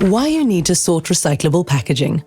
Why you need to sort recyclable packaging.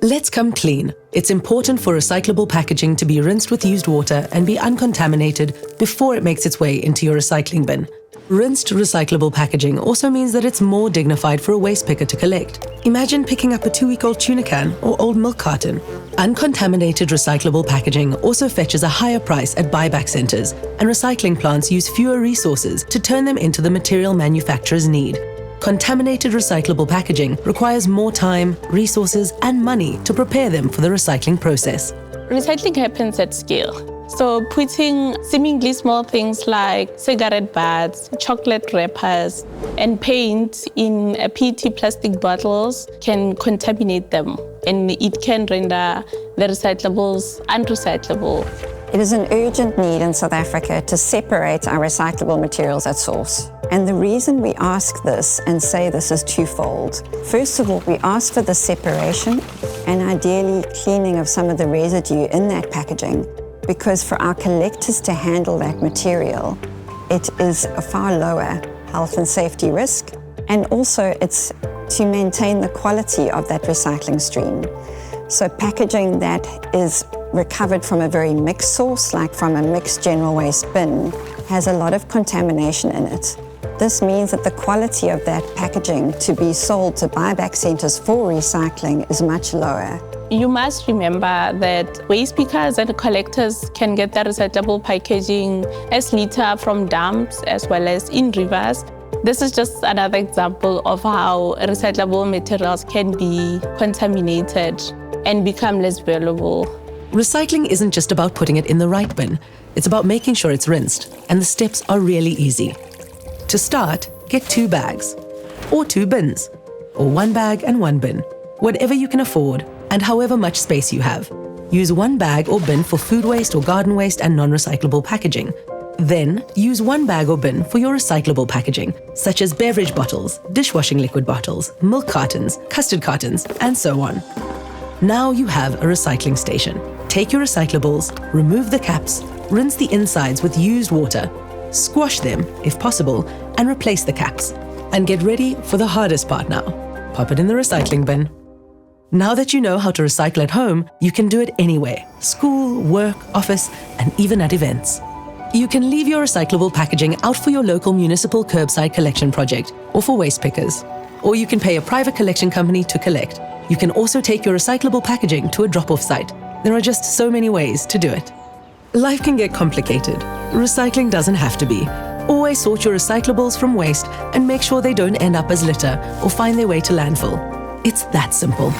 Let's come clean. It's important for recyclable packaging to be rinsed with used water and be uncontaminated before it makes its way into your recycling bin. Rinsed recyclable packaging also means that it's more dignified for a waste picker to collect. Imagine picking up a 2-week-old tuna can or old milk carton. Uncontaminated recyclable packaging also fetches a higher price at buyback centers, and recycling plants use fewer resources to turn them into the material manufacturers need. Contaminated recyclable packaging requires more time, resources, and money to prepare them for the recycling process. Recycling happens at scale. So putting seemingly small things like cigarette butts, chocolate wrappers, and paint in PET plastic bottles can contaminate them, and it can render the recyclables unrecyclable. It is an urgent need in South Africa to separate our recyclable materials at source. And the reason we ask this and say this is twofold. First of all, we ask for the separation and ideally cleaning of some of the residue in that packaging, because for our collectors to handle that material, it is a far lower health and safety risk. And also it's to maintain the quality of that recycling stream. So packaging that is recovered from a very mixed source, like from a mixed general waste bin, has a lot of contamination in it. This means that the quality of that packaging to be sold to buyback centers for recycling is much lower. You must remember that waste pickers and collectors can get the recyclable packaging as litter from dumps as well as in rivers. This is just another example of how recyclable materials can be contaminated and become less valuable. Recycling isn't just about putting it in the right bin. It's about making sure it's rinsed, and the steps are really easy. To start, get 2 bags, or 2 bins, or 1 bag and 1 bin, whatever you can afford and however much space you have. Use 1 bag or bin for food waste or garden waste and non-recyclable packaging. Then use 1 bag or bin for your recyclable packaging, such as beverage bottles, dishwashing liquid bottles, milk cartons, custard cartons, and so on. Now you have a recycling station. Take your recyclables, remove the caps, rinse the insides with used water, squash them, if possible, and replace the caps. And get ready for the hardest part now. Pop it in the recycling bin. Now that you know how to recycle at home, you can do it anywhere: school, work, office, and even at events. You can leave your recyclable packaging out for your local municipal curbside collection project or for waste pickers. Or you can pay a private collection company to collect. You can also take your recyclable packaging to a drop-off site. There are just so many ways to do it. Life can get complicated. Recycling doesn't have to be. Always sort your recyclables from waste and make sure they don't end up as litter or find their way to landfill. It's that simple.